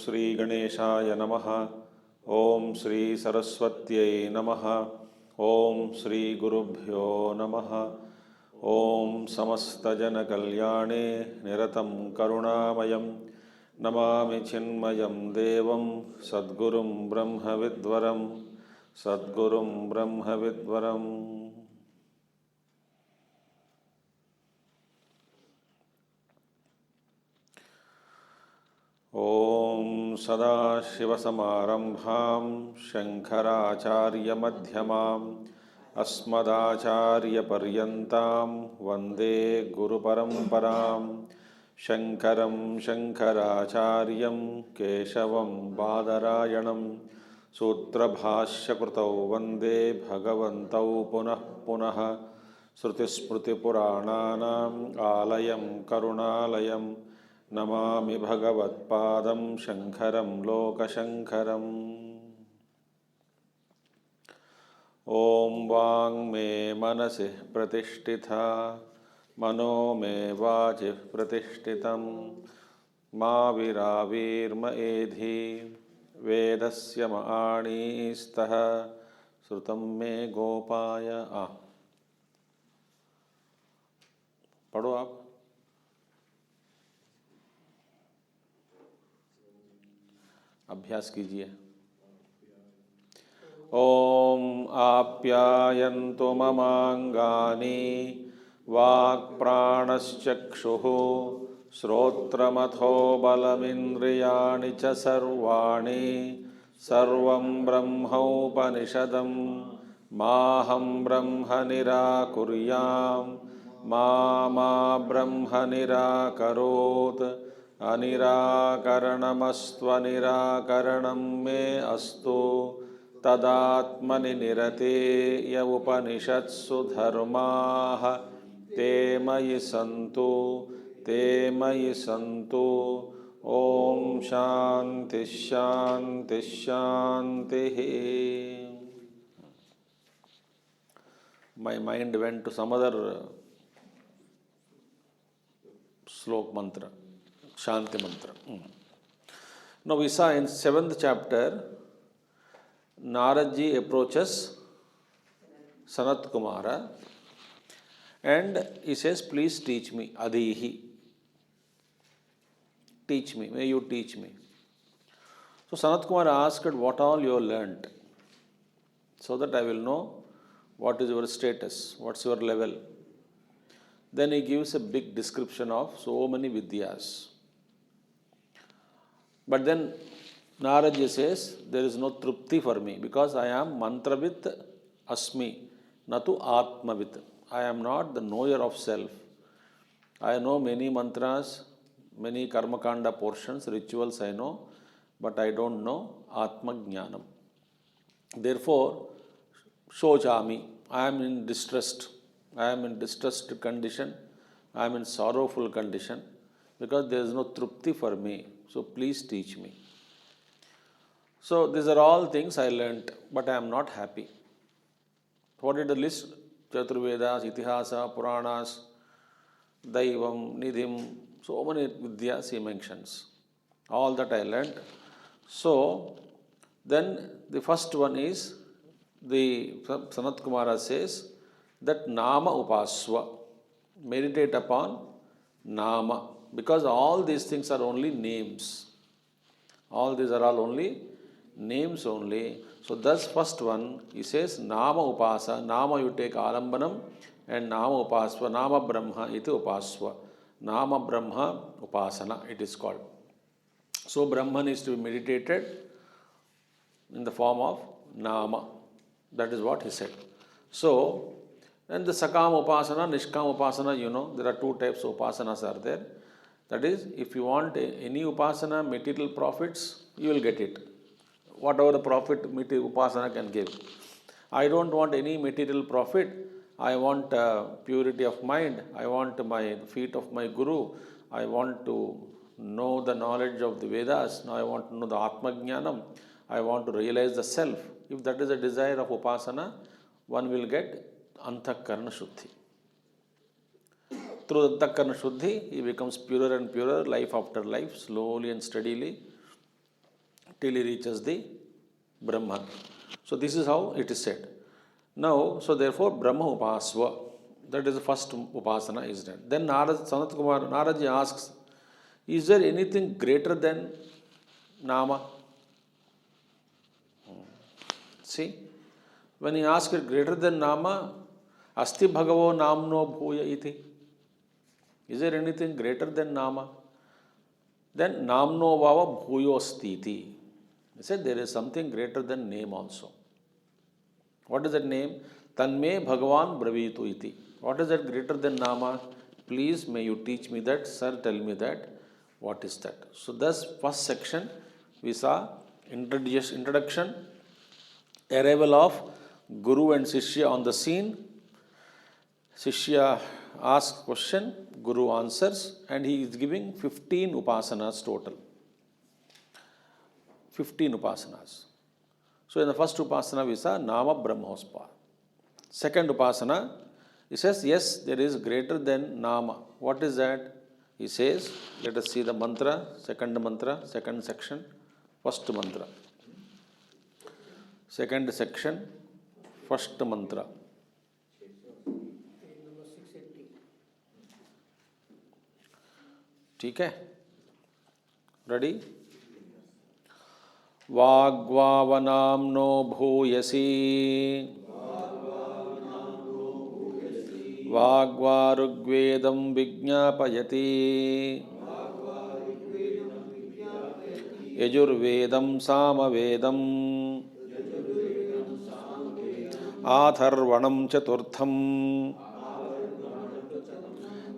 श्री गणेशाय नमः। ओम श्री सरस्वत्यै नमः। ओम श्री गुरुभ्यो नमः। ओम समस्तजनकल्याणे निरतं करुणामयं नमामि चिन्मयं देवं सद्गुरुं ब्रह्मविद्वरं सद्गुरुं ब्रह्मविद्वरम्। ओम सदाशिवसमारंभां शंकराचार्यमध्यमाम् अस्मदाचार्यपर्यन्तां वन्दे गुरुपरम्परां। शंकरं शंकराचार्यं केशवं बादरायणं सूत्रभाष्यकृतौ वन्दे भगवन्तौ पुनः पुनः। श्रुतिस्मृतिपुराणानाम् आलयं करुणालयं नमामि भगवत्पादं शंकरं लोकशंकरम्। ओम वाङ् मे मनसि प्रतिष्ठिता मनो मे वाचि प्रतिष्ठितं मा विरावीर्म एधि वेदस्य मणिस्तः श्रुतं मे गोपाय। पढ़ो आप। अभ्यास कीजिए। ओम आप्यायन्तु ममांगानि वाक्प्राणश्चक्षुः श्रोत्रमथो बलमिन्द्रियाणि च सर्वाणि सर्वं ब्रह्मोपनिषदं माहं ब्रह्म निराकुर्यां मा ब्रह्म निराकरोत्। अनिराकरणमस्त्वनिराकरणं मे अस्तु तदात्मनि निरतेय उपनिषत्सु धर्माः ते मयि सन्तु। ओम शांति शांति शांति। My mind went to some other slok mantra, Shanti mantra. Now we saw in 7th chapter, Naradji approaches Sanat Kumara and he says, please teach me, Adihi. Teach me, may you teach me. So Sanat Kumara asked, what all you learnt, so that I will know what is your status, what's your level. Then he gives a big description of so many vidyas. But then Naradji says, there is no trupti for me because I am mantravit asmi, natu atmavit. I am not the knower of self. I know many mantras, many karmakanda portions, rituals I know, but I don't know atma jnanam. Therefore, shochami, I am in distressed. I am in distressed condition. I am in sorrowful condition because there is no trupti for me. So please teach me. So these are all things I learnt, but I am not happy. What did the list? Chaturvedas, Itihasa, Puranas, Daivam, Nidhim, so many vidyas he mentions. All that I learnt. So then the first one is, the Sanat Kumara says that Nama Upaswa, meditate upon Nama, because all these things are only names. All these are all only names only. So thus first one, he says Nama Upasa, Nama you take Alambanam and Nama Upaswa, Nama Brahma iti Upaswa. Nama Brahma Upasana it is called. So Brahman is to be meditated in the form of Nama. That is what he said. So, and the Sakam Upasana, Nishkam Upasana, you know, there are two types of Upasanas are there. That is, if you want any Upasana, material profits, you will get it. Whatever the profit material Upasana can give. I don't want any material profit. I want purity of mind. I want my feet of my Guru. I want to know the knowledge of the Vedas. Now I want to know the Atma Jnanam. I want to realize the self. If that is a desire of Upasana, one will get Antakarana Shuddhi. Through Antakarana Shuddhi, he becomes purer and purer, life after life, slowly and steadily. till he reaches the Brahman. So this is how it is said. Now, so therefore Brahma Upasva, that is the first Upasana is done. Then Sanat Kumar, Naraji asks, is there anything greater than Nama? See, when he asks it greater than Nama, Asti Bhagavo Namno Bhuya iti. Is there anything greater than Nama? Then Namno Vava Bhuyo Stiti. He said there is something greater than name also. What is that name? Tanme Bhagavan Bravitu iti. What is that greater than Nama? Please may you teach me that. Sir, tell me that. What is that? So thus first section we saw introduction, arrival of Guru and Shishya on the scene. Shishya asks question, Guru answers, and he is giving 15 upasanas total. 15 upasanas. So in the first upasana we saw Nama Brahmospa. Second upasana, he says, yes, there is greater than Nama. What is that? He says, let us see the mantra, second section, first mantra. Second section, first mantra. ठीक है? Ready? वाग्वावनाम्नो भूयसी वाग्वारुग्वेदं विज्ञापयति यजुर्वेदं सामवेदं आथर्वणं चतुर्थम्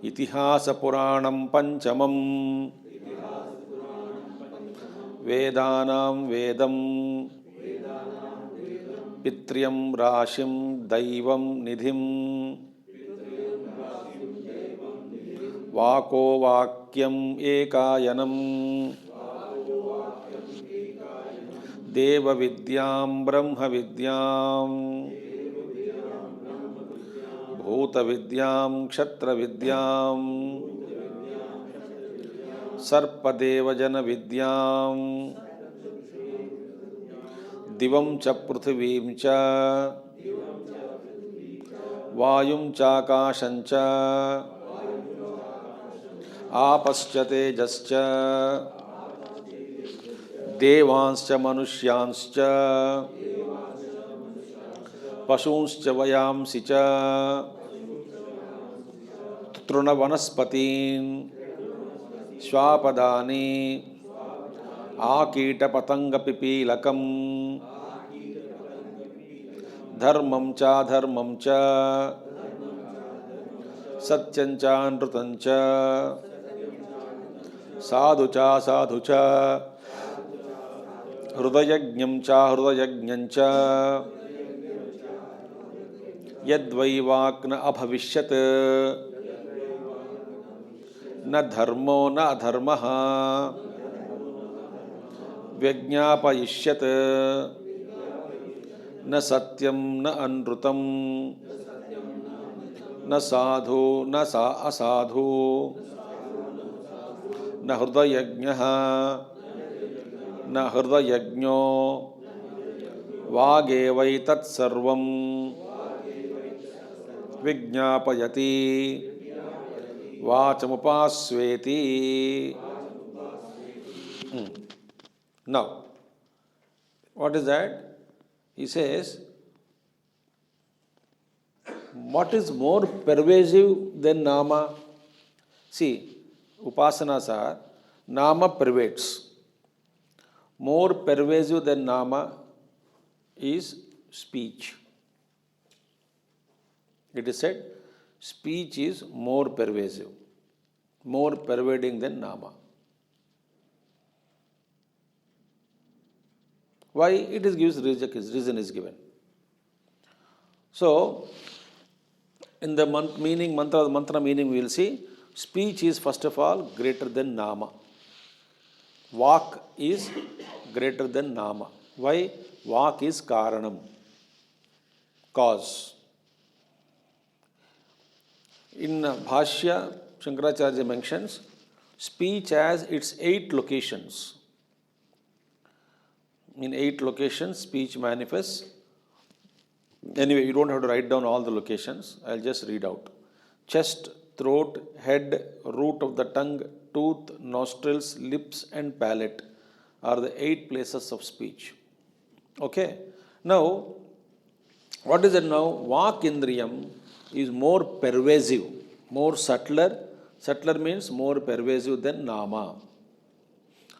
इतिहासपुराणं पंचमं वेदानां वेदं पित्र्यं राशिं दैवं निधिं वाको वाक्यम् एकायनं देवविद्यां ब्रह्मविद्यां भूतविद्यां क्षत्रविद्यां सर्पदेवजनविद्यां दिवं च पृथिवीं च वायुं चाकाशं च आपश्च तेजश्च देवांश्च मनुष्यांश्च पशूंश्च वयांसि च तृणवनस्पतीन् श्वापदानि आकीटपतंगपिपीलकम् धर्मं चाधर्मं च सत्यं चानृतं च साधु चासाधु च हृदयज्ञं चाहृदयज्ञं च यद्वै वाक् न अभविष्यत् न धर्मो न अधर्मः व्यज्ञापयिष्यत् न सत्यं न अनृतं न साधु न असाधु न हृदयज्ञः न हृदयज्ञो वागेवैतत्सर्वं विज्ञापयति वाचमुपास्वेति. Now, what is that? He says, what is more pervasive than Nama? See, upasanas are, Nama pervades. More pervasive than Nama is speech. It is said, speech is more pervasive, more pervading than Nama. Why? It is gives reason is given. So, in the mantra meaning, we will see speech is first of all greater than Nama. Vak is greater than Nama. Why? Vak is Karanam, cause. In Bhashya, Shankaracharya mentions speech has its 8 locations. In 8 locations, speech manifests. Anyway, you don't have to write down all the locations. I'll just read out. Chest, throat, head, root of the tongue, tooth, nostrils, lips, and palate are the 8 places of speech. Okay. Now, what is it now? Vak Indriyam is more pervasive, more subtler. Subtler means more pervasive than Nama.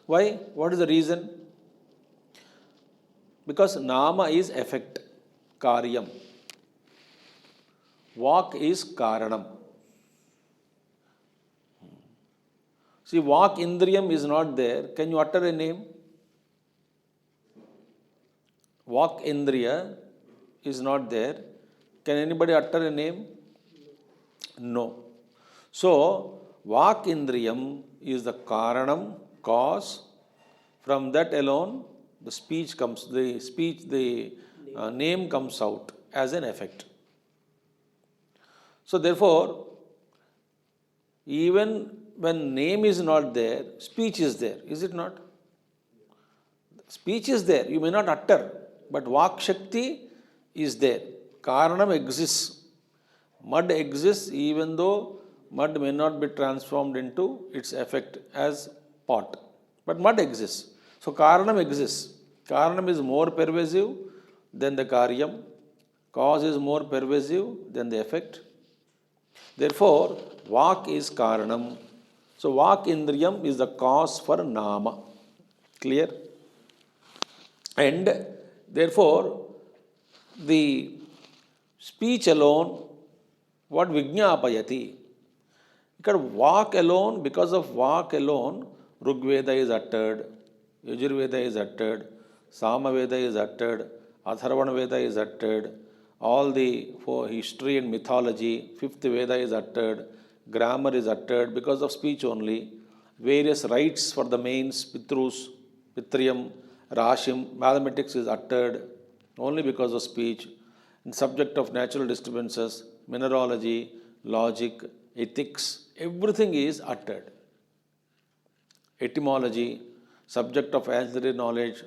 Why? What is the reason? Because Nama is effect, Karyam. Vak is Karanam. See, Vak Indriyam is not there. Can you utter a name? Vak Indriya is not there. Can anybody utter a name? No. So, Vak Indriyam is the Karanam, cause. From that alone, the speech comes, the name comes out as an effect. So, therefore, even when name is not there, speech is there, is it not? Speech is there, you may not utter, but Vak Shakti is there. Karanam exists. Mud exists even though mud may not be transformed into its effect as pot. But mud exists. So Karanam exists. Karanam is more pervasive than the Karyam. Cause is more pervasive than the effect. Therefore, Vak is Karanam. So Vak Indriyam is the cause for Nama. Clear? And therefore, the speech alone, what Vijñāpayati? Because Vak alone, because of Vak alone, Rigveda is uttered, Yajurveda is uttered, Samaveda is uttered, Atharvana Veda is uttered, all the history and mythology, 5th Veda is uttered, grammar is uttered because of speech only, various rites for the mains, Pitrus, Pitriyam, Rashim, mathematics is uttered only because of speech. In subject of natural disturbances, mineralogy, logic, ethics, everything is uttered. Etymology, subject of ancillary knowledge.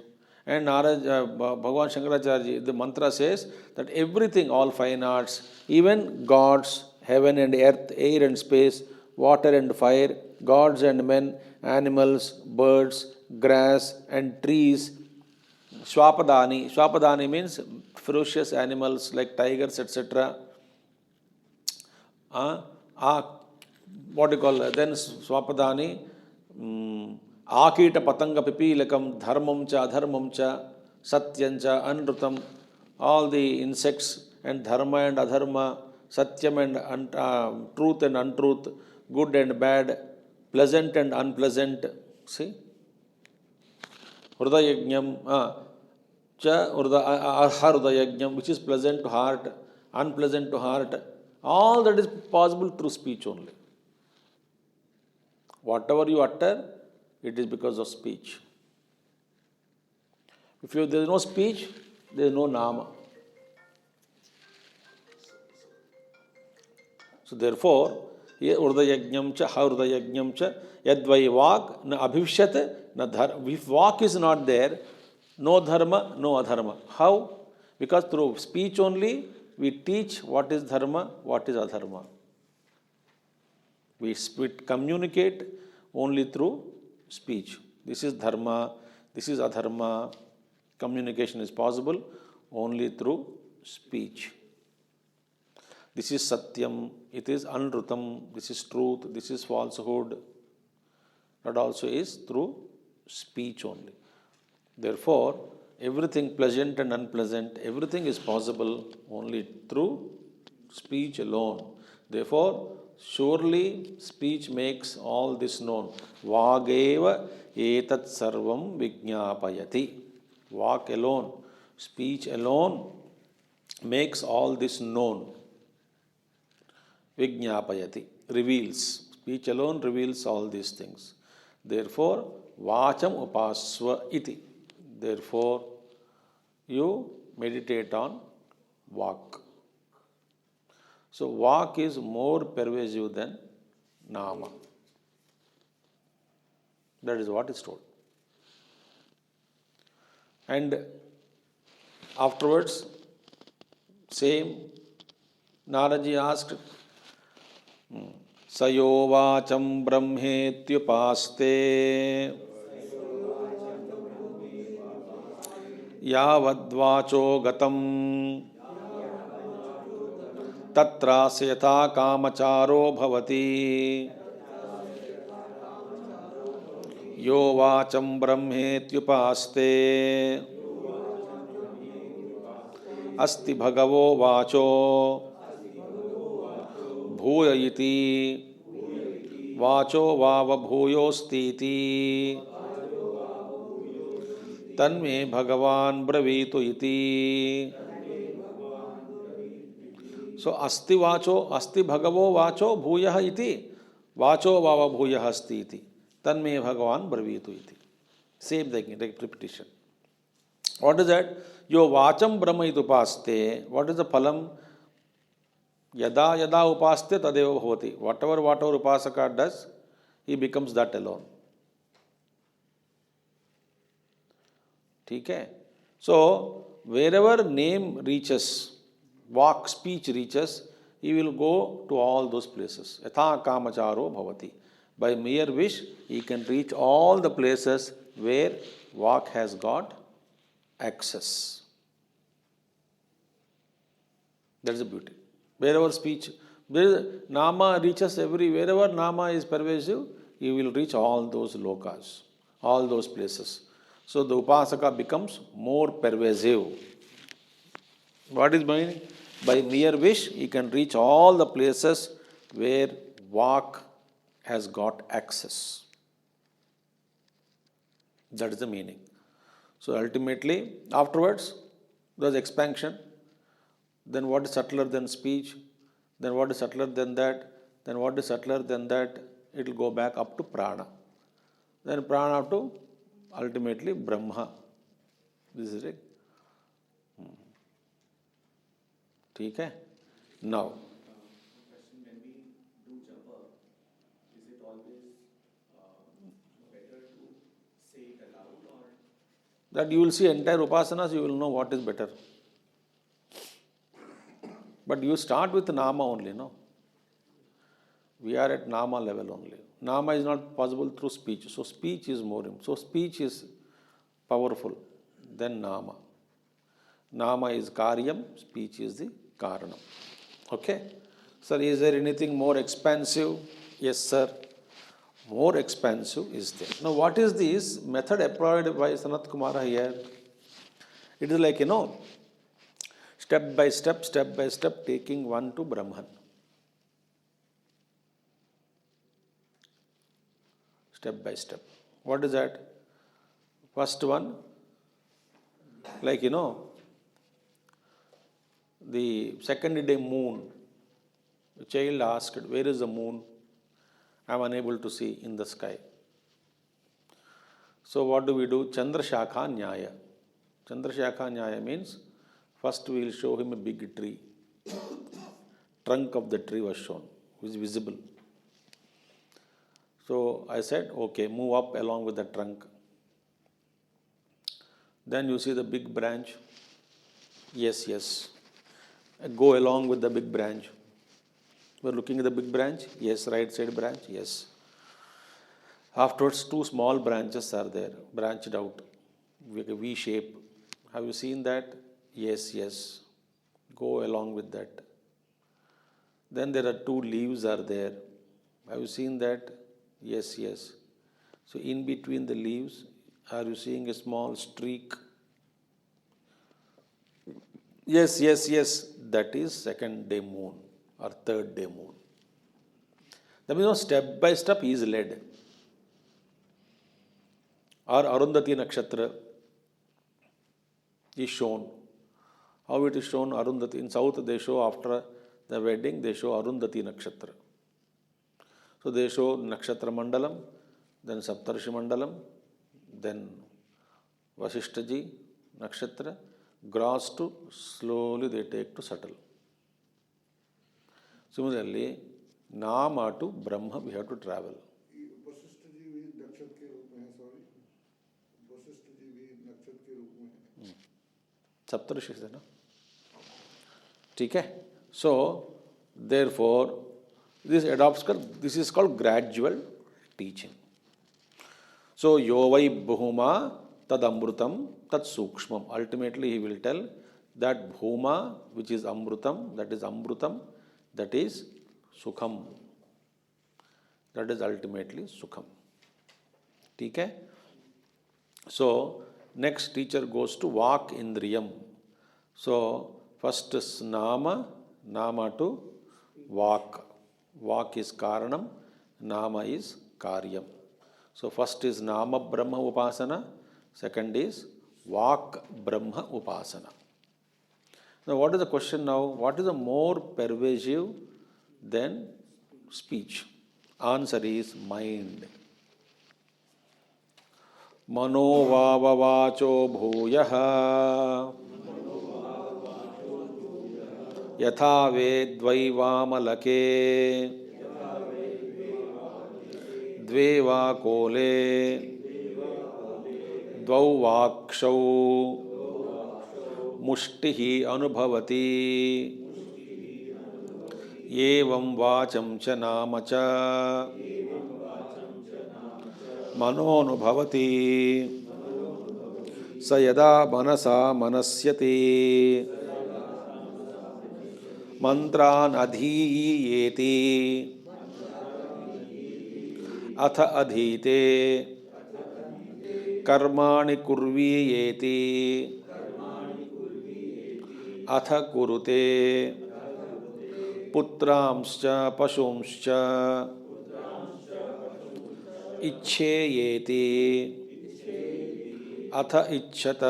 And Bhagavan Shankaracharya, the mantra says that everything, all fine arts, even gods, heaven and earth, air and space, water and fire, gods and men, animals, birds, grass and trees, Swapadani. Swapadani means ferocious animals like tigers, etc. What do you call that? Then Swapadani, Akita Patanga Pipilakam, Dharmam cha, Adharmam cha, Satyam cha, Anrutam, all the insects and Dharma and Adharma, Satyam and truth and untruth, good and bad, pleasant and unpleasant. See? Hrudayajnam, Hrudayajnam, which is pleasant to heart, unpleasant to heart. All that is possible through speech only. Whatever you utter, it is because of speech. If there is no speech, there is no Nama. So therefore, Urdayajnam cha, Urdayajnam cha, Yadvai Vak, na Abhivishyat, na Dharma. If Vak is not there, no Dharma, no Adharma. How? Because through speech only, we teach what is Dharma, what is Adharma. We communicate only through speech. This is Dharma, this is Adharma. Communication is possible only through speech. This is Satyam, it is Anrutam, this is truth, this is falsehood. That also is through speech only. Therefore, everything pleasant and unpleasant, everything is possible only through speech alone. Therefore, surely speech makes all this known. Vageva etat sarvam vijñāpayati. Vak alone, speech alone makes all this known. Vijñāpayati, reveals. Speech alone reveals all these things. Therefore, vacham upasva iti. Therefore, you meditate on Vak. So, Vak is more pervasive than Nama. That is what is told. And afterwards, same, Naraji asked, Sayovacham brahmetyupaste yavadvacho gatam tatrasya yatha kamacharo bhavati yo vacham brahmetyupaste asti bhagavo vacho भूय इति वाचो वाव भूयोस्तीति तन्मे भगवान ब्रवीतु इति. So अस्ति वाचो अस्ति भगवो वाचो भूयः इति वाचो वाव भूयः अस्ति इति तन्मे भगवान ब्रवीतु इति. Same thing, repetition. What is that? Yo vacham brahma itupaste. What is the phalam? Yada yada upaste tadeva bhavati. Whatever upasaka does, he becomes that alone. ठीक है? So wherever name reaches, walk, speech reaches, he will go to all those places. Yatha kamacharo bhavati. By mere wish, he can reach all the places where walk has got access. That is the beauty. Wherever speech, Nama reaches wherever Nama is pervasive, he will reach all those lokas, all those places. So the Upasaka becomes more pervasive. What is meaning? By mere wish, he can reach all the places where Vak has got access. That is the meaning. So ultimately, afterwards, there's expansion. Then what is subtler than speech? Then what is subtler than that? Then what is subtler than that? It will go back up to prana. Then prana up to ultimately Brahma. This is it. ठीक है? Now. Question: when we do japa, is it always better to say it aloud or? That you will see entire upasanas, you will know what is better. But you start with Nama only, no? We are at Nama level only. Nama is not possible through speech. So speech is more. So speech is powerful than Nama. Nama is Karyam, speech is the Karanam. Okay? Sir, is there anything more expansive? Yes, sir. More expansive is there. Now, what is this method employed by Sanat Kumara here? It is like, step by step, taking one to Brahman. Step by step. What is that? First one, like, the second day moon. The child asked, where is the moon? I am unable to see in the sky. So what do we do? Chandra Shakha Nyaya. Chandra Shakha Nyaya means, first we will show him a big tree. Trunk of the tree was shown, which is visible. So I said, okay, move up along with the trunk. Then you see the big branch. Yes, yes. Go along with the big branch. We are looking at the big branch. Yes, right side branch. Yes. Afterwards, two small branches are there, branched out, like a V shape. Have you seen that? Yes, yes. Go along with that. Then there are two leaves are there. Have you seen that? Yes, yes. So in between the leaves, are you seeing a small streak? Yes, yes, yes. That is second day moon or third day moon. That means step by step he is led. Or Arundhati Nakshatra is shown. How it is shown? Arundhati. In South they show after the wedding, they show Arundhati Nakshatra. So they show Nakshatra Mandalam, then Saptarshi Mandalam, then Vasishtaji Nakshatra. Gross to slowly they take to subtle. Similarly, Nama to Brahma we have to travel. Vashishtha ji भी नक्षत्र के रूप में है, sorry, Vashishtha ji भी नक्षत्र के रूप में है. सप्तऋषि है ना, ठीक है. So therefore this this is called gradual teaching. So yo vai bhuma tad amrutam tad sukshmam. Ultimately he will tell that bhuma, which is amrutam, that is amrutam, that is sukham. That is ultimately sukham. ठीक है. So next teacher goes to vak indriyam. So first is nama, nama to vak. Vak is karanam, nama is karyam. So first is nama brahma upasana, second is vak brahma upasana. Now what is the question now? What is the more pervasive than speech? Answer is mind. Mano vavavacho bhuyaha yatha vedvaivamalake dveva kole dvau vakshau mushtihi anubhavati evam vacham cha nama cha मनोनुभवति स यदा मनसा मनस्यति मंत्रान् अधीयेति अथ अधीते कर्माणि कुर्वीयेति अथ कुरुते पुत्रांश्च पशूंश्च इच्छेयेति अथ इच्छत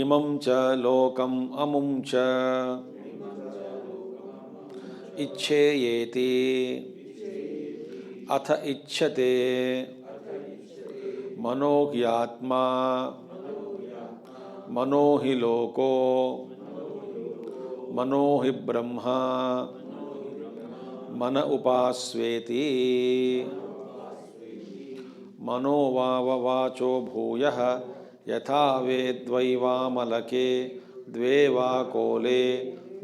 इमं च लोकम् अमुं च इच्छेयेति अथ इच्छते मनो ह्यात्मा मनो हि लोको मनो हि ब्रह्मा मन उपास्वेति मनो वाववाचो भूयः यथा वेद्वैवामलके द्वे वा कोले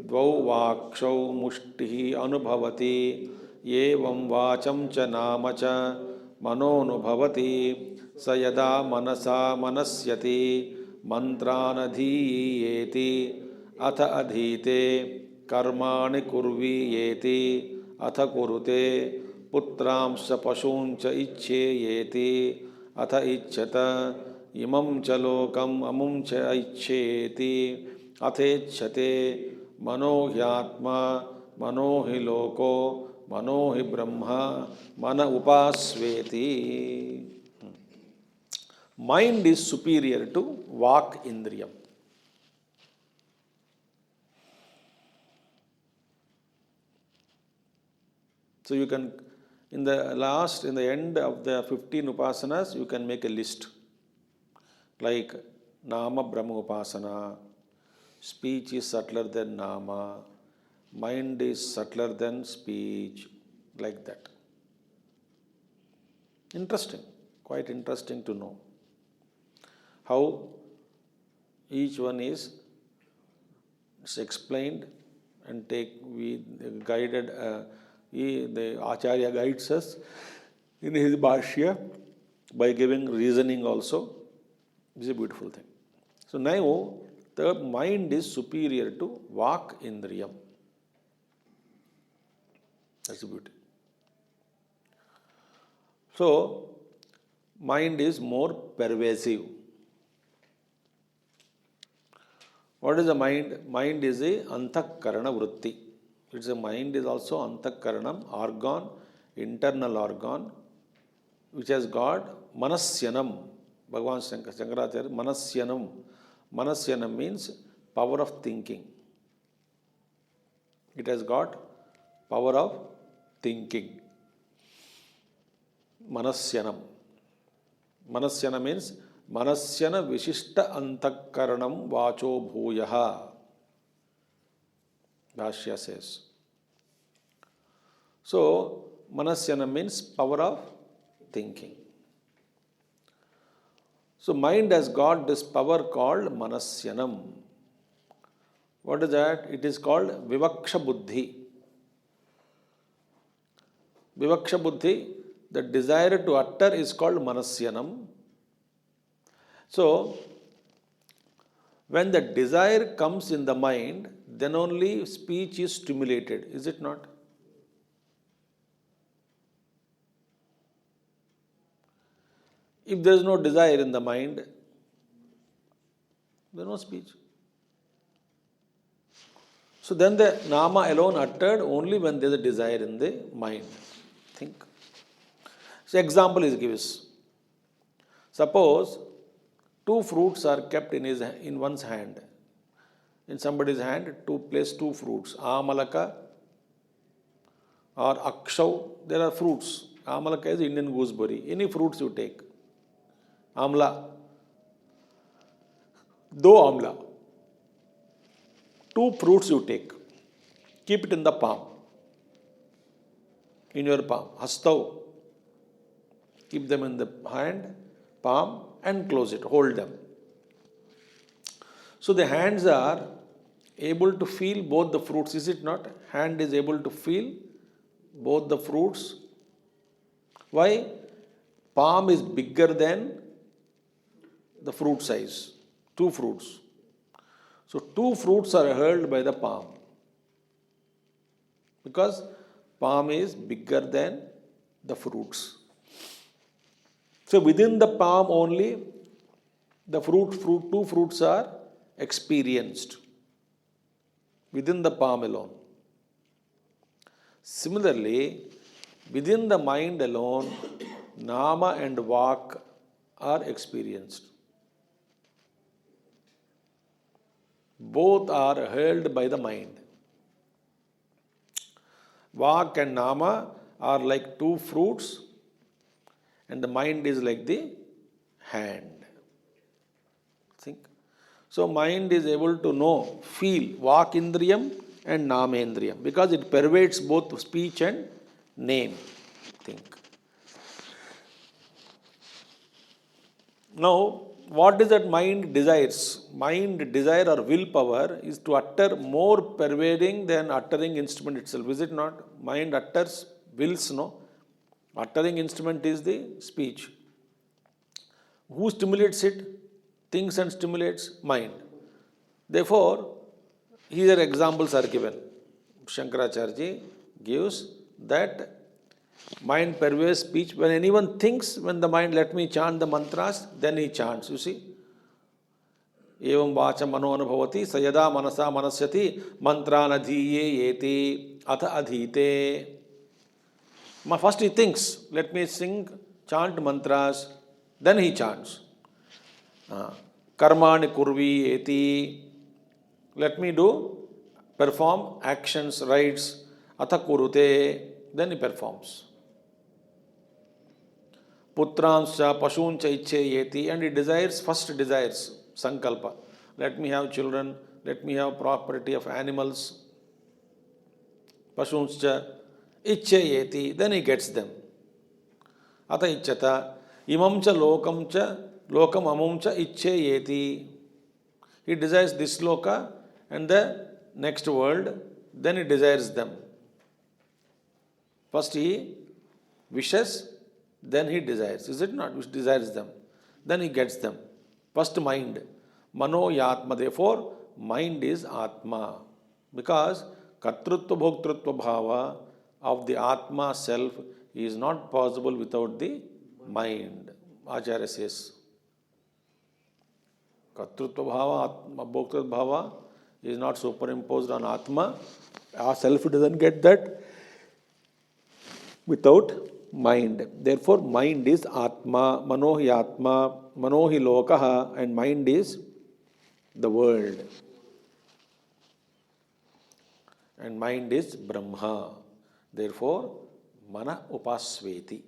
द्वौ वाक्षौ मुष्टिः अनुभवति एवं वाचं च नाम च मनोनुभवति स यदा मनसा मनस्यति मंत्रानधीयेति अथ अधीते कर्माणि कुर्वीयेति अथ कुरुते पुत्रांश्च पशूंश्च इच्छेयेति अथ इच्छत इमं च लोकम् अमुं च इच्छेति अथेच्छते मनो ह्यात्मा मनो हि लोको मनो हि ब्रह्मा मन उपास्वेति. Mind is superior to vak indriyam. So you can, in the end of the 15 upasanas, you can make a list. Like Nama Brahma Upasana, speech is subtler than Nama, mind is subtler than speech, like that. Interesting, quite interesting to know how each one is explained and guided. The Acharya guides us in his Bhashya by giving reasoning also. This is a beautiful thing. So now the mind is superior to Vak Indriyam. That's the beauty. So mind is more pervasive. What is the mind? Mind is a antakarana vritti. It's a mind is also antakaranam, organ, internal organ, which has got manasyanam. Bhagavan Shankaracharya, manasyanam. Manasyanam means power of thinking. It has got power of thinking. Manasyanam. Manasyana means manasyana vishishta antakaranam vacho bhuyaha. Bhashya says. So, Manasyana means power of thinking. So mind has got this power called manasyanam. What is that? It is called vivaksha buddhi. Vivaksha buddhi, the desire to utter is called manasyanam. So, when the desire comes in the mind, then only speech is stimulated, is it not? If there is no desire in the mind, there is no speech. So then the nama alone uttered only when there is a desire in the mind. Think. So example is given. Suppose two fruits are kept in one's hand. In somebody's hand, place two fruits, amalaka or akshav. There are fruits. Amalaka is Indian gooseberry. Any fruits you take. Amla. Do amla. Two fruits you take. Keep it in the palm. In your palm. Hastav. Keep them in the hand, palm, and close it. Hold them. So the hands are able to feel both the fruits, is it not? Hand is able to feel both the fruits. Why? Palm is bigger than the fruit size. Two fruits. So two fruits are held by the palm. Because palm is bigger than the fruits. So within the palm only, the two fruits are experienced. Within the palm alone. Similarly, within the mind alone, nama and vak are experienced. Both are held by the mind. Vak and nama are like two fruits, and the mind is like the hand. Think. So mind is able to know, feel vak indriyam and namendriyam because it pervades both speech and name. Think. Now, what is that mind desires? Mind desire or willpower is to utter more pervading than uttering instrument itself. Is it not? Mind utters, wills, no? Uttering instrument is the speech. Who stimulates it? Thinks and stimulates mind. Therefore, here examples are given. Shankaracharya gives that mind pervades speech. When anyone thinks, when the mind, let me chant the mantras, then he chants. You see? Evam vacha mano anubhavati sayada manasa manasyati mantranadhiye yeti atha adhite. First he thinks, let me chant mantras, then he chants. Karmani kurvi eti, let me perform actions, rites, atha kurute, then he performs. Putranscha pashuncha ichcheyeti, and he desires, first desires, sankalpa. Let me have children, let me have property of animals. Pashuncha ichcheyeti, then he gets them. Atha ichchata, imamcha lokam amumcha ichcheyeti. He desires this loka and the next world, then he desires them. First he wishes, then he desires. Is it not? He desires them. Then he gets them. First mind. Mano yatma. Therefore, mind is atma. Because kartrutva bhoktrutva bhava of the atma self is not possible without the mind. Acharya says. Kartrutva bhava, bhoktrutva bhava is not superimposed on atma. Our self doesn't get that without mind. Therefore, mind is atma, manohi atma, manohi lokaha, and mind is the world. And mind is Brahma. Therefore, mana upasveti.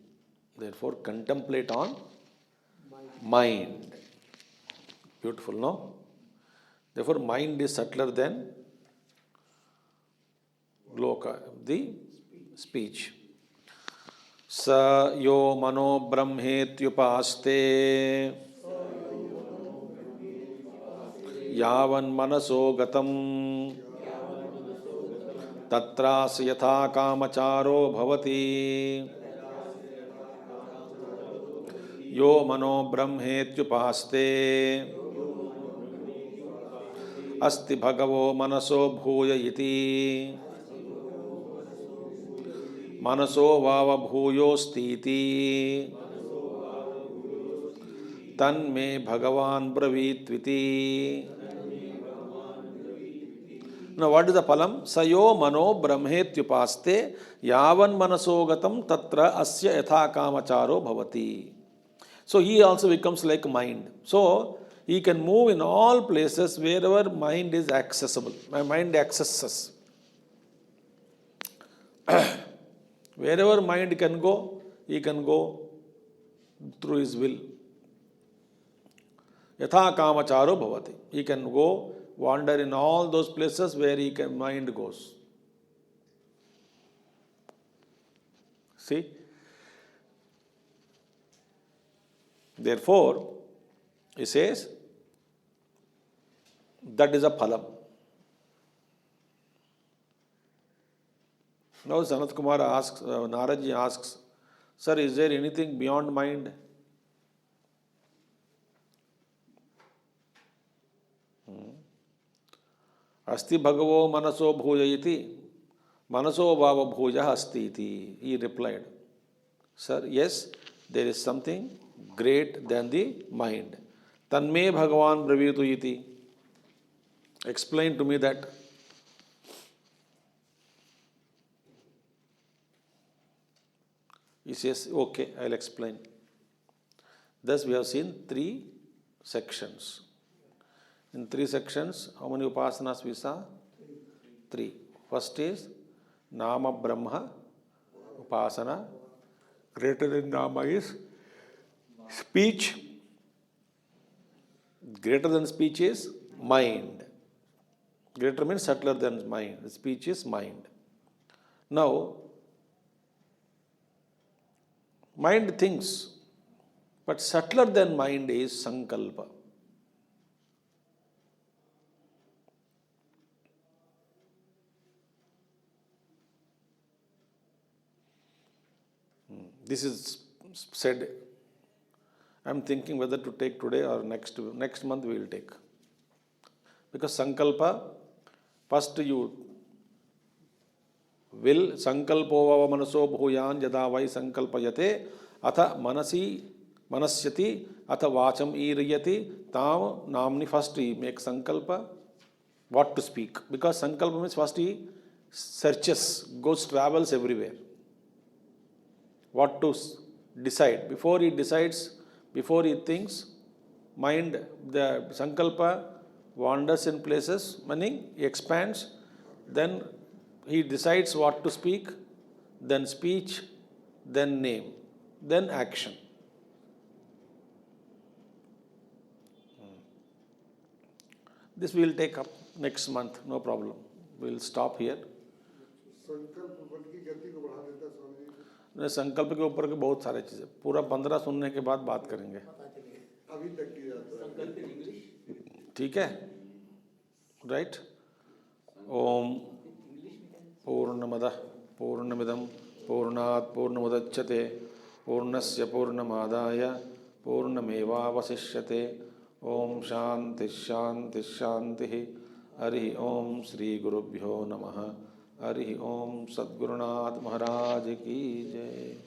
Therefore, contemplate on mind. Beautiful, no? Therefore, mind is subtler than loka, the speech. Sa yo mano brahmetyupaste यावन्मनसो गतं तत्रास्य यथा कामचारो भवति यो मनो ब्रह्मेत्युपास्ते अस्ति भगवो मनसो भूय इति मनसो वाव भूयोस्तीति तन्मे भगवान् ब्रवीत्विति. Now what is the phalam? Sayo mano brahmetyupaste yavan manasogatam tatra asya yatha kamacharo bhavati. So he also becomes like mind. So he can move in all places wherever mind is accessible. My mind accesses. Wherever mind can go, he can go through his will. Yatha kamacharo bhavati. He can go wander in all those places where mind goes. See? Therefore, he says, that is a phalam. Now Sanat Kumar asks, Naraji asks, sir, is there anything beyond mind? Asti bhagavo manaso bhuja iti, manaso bhava bhuja asti iti. He replied, sir, yes, there is something great than the mind. Tanme bhagavan bravitu iti. Explain to me that. He says, okay, I'll explain. Thus we have seen 3 sections. In 3 sections, how many upasanas we saw? 3. First is Nama Brahma Upasana. Greater than Nama is speech. Greater than speech is mind. Greater means subtler than mind. Speech is mind. Now, mind thinks, but subtler than mind is sankalpa. This is said. I am thinking whether to take today or next month we will take. Because sankalpa, first you will, sankalpo vava manaso bhuyan yada vai sankalpayate atha manasyati atha vacham iriyati tam namni. First he makes sankalpa, what to speak. Because sankalpa means first he searches, travels everywhere. What to decide. Before he decides, before he thinks, mind, the sankalpa wanders in places, meaning he expands, then he decides what to speak, then speech, then name, then action. This we will take up next month, no problem. We will stop here. संकल्प के ऊपर के बहुत सारे चीज़ें, पूरा 15 सुनने के बाद बात करेंगे. अभी तक की संकल्प इंग्लिश, ठीक है, राइट. ओम पूर्णमदः पूर्णमिदं पूर्णात् पूर्णमुदच्यते पूर्णस्य पूर्णमादाय पूर्णमेवावशिष्यते. ओम शांति शांति शांति. हरि ओम श्री गुरुभ्यो नमः. हरि ओम. सद्गुरुनाथ महाराज की जय.